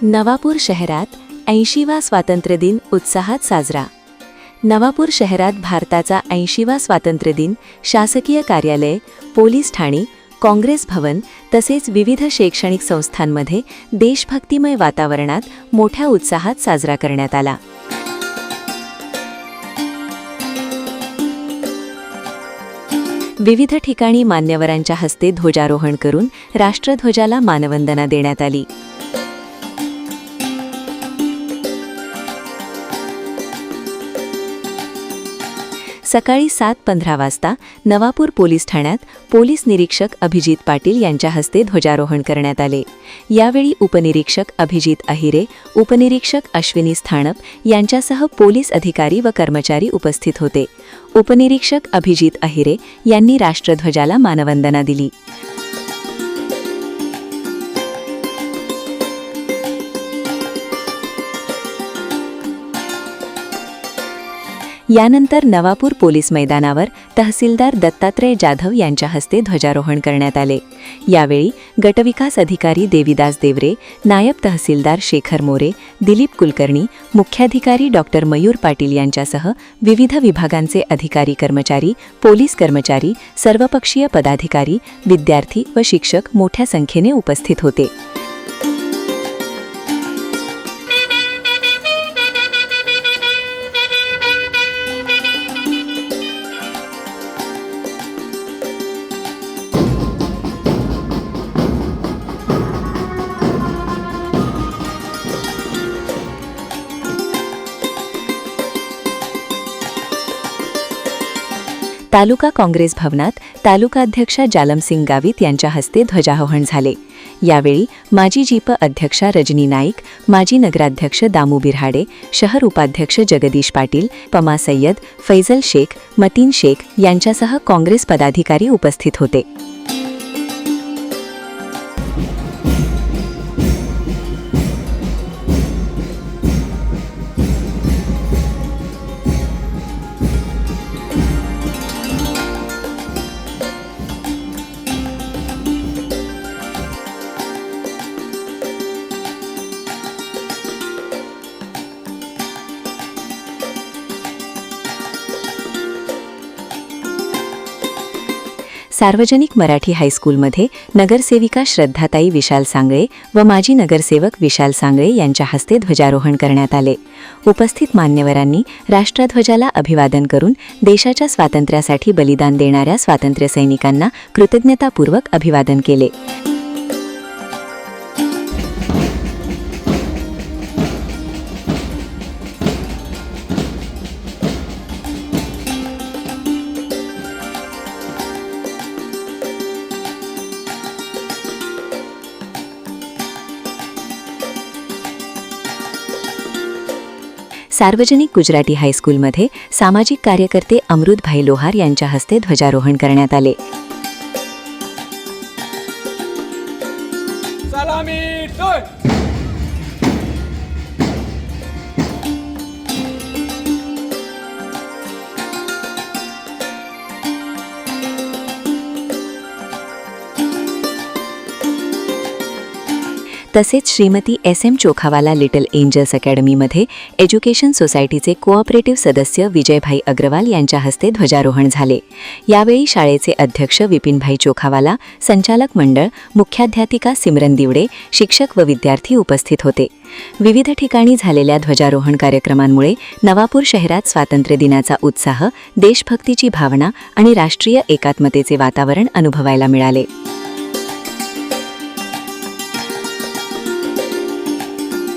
नवापूर शहरात 80वा स्वातंत्र्यदिन उत्साहात साजरा। नवापूर शहरात भारताचा 80वा स्वातंत्र्यदिन शासकीय कार्यालय, पोलीस ठाणी, काँग्रेस भवन तसेच विविध शैक्षणिक संस्थांमध्ये देशभक्तिमय वातावरणात मोठ्या उत्साहात साजरा करण्यात आला। विविध ठिकाणी मान्यवरांच्या हस्ते ध्वजारोहण करून राष्ट्रध्वजाला मानवंदना देण्यात आली। सकाळी 7:15 वाजता नवापूर पोलीस ठाण्यात पोलीस निरीक्षक अभिजित पाटील यांच्या हस्ते ध्वजारोहण करण्यात आले। यावेळी उपनिरीक्षक अभिजित अहिरे, उपनिरीक्षक अश्विनी स्थानप यांच्यासह पोलीस अधिकारी व कर्मचारी उपस्थित होते। उपनिरीक्षक अभिजित अहिरे यांनी राष्ट्रध्वजाला मानवंदना दिली। यानंतर नवापूर पोलीस मैदानावर तहसीलदार दत्तात्रय जाधव यांच्या हस्ते ध्वजारोहण करण्यात आले। यावेळी गटविकास अधिकारी देविदास देवरे, नायब तहसीलदार शेखर मोरे, दिलीप कुलकर्णी, मुख्याधिकारी डॉक्टर मयूर पाटील यांच्यासह विविध विभागांचे अधिकारी कर्मचारी, पोलीस कर्मचारी, सर्वपक्षीय पदाधिकारी, विद्यार्थी व शिक्षक मोठ्या संख्येने उपस्थित होते। तालुका काँग्रेस भवनात तालुकाध्यक्षा जालमसिंग गावित यांच्या हस्ते ध्वजारोहण झाले। यावेळी माजी जीप अध्यक्षा रजनी नाईक, माजी नगराध्यक्ष दामू बिरहाडे, शहर उपाध्यक्ष जगदीश पाटील, पमा सय्यद, फैजल शेख, मतीन शेख यांच्यासह काँग्रेस पदाधिकारी उपस्थित होते। सार्वजनिक मराठी हायस्कूलमध्ये नगरसेविका श्रद्धाताई विशाल सांगळे व माजी नगरसेवक विशाल सांगळे यांच्या हस्ते ध्वजारोहण करण्यात आले। उपस्थित मान्यवरांनी राष्ट्रध्वजाला अभिवादन करून देशाच्या स्वातंत्र्यासाठी बलिदान देणाऱ्या स्वातंत्र्यसैनिकांना कृतज्ञतापूर्वक अभिवादन केले। सार्वजनिक गुजराती हायस्कूलमध्ये सामाजिक कार्यकर्ते अमृतभाई लोहार यांच्या हस्ते ध्वजारोहण करण्यात आले। तसेच Shrimati SM Chokhawala little angels अकॅडमीमध्ये एज्युकेशन सोसायटीचे कोऑपरेटिव्ह सदस्य विजयभाई अग्रवाल यांच्या हस्ते ध्वजारोहण झाले। यावेळी शाळेचे अध्यक्ष विपिनभाई चोखावाला, संचालक मंडळ, मुख्याध्यापिका सिमरन दिवडे, शिक्षक व विद्यार्थी उपस्थित होते। विविध ठिकाणी झालेल्या ध्वजारोहण कार्यक्रमांमुळे नवापूर शहरात स्वातंत्र्य दिनाचा उत्साह, देशभक्तीची भावना आणि राष्ट्रीय एकात्मतेचे वातावरण अनुभवायला मिळाले।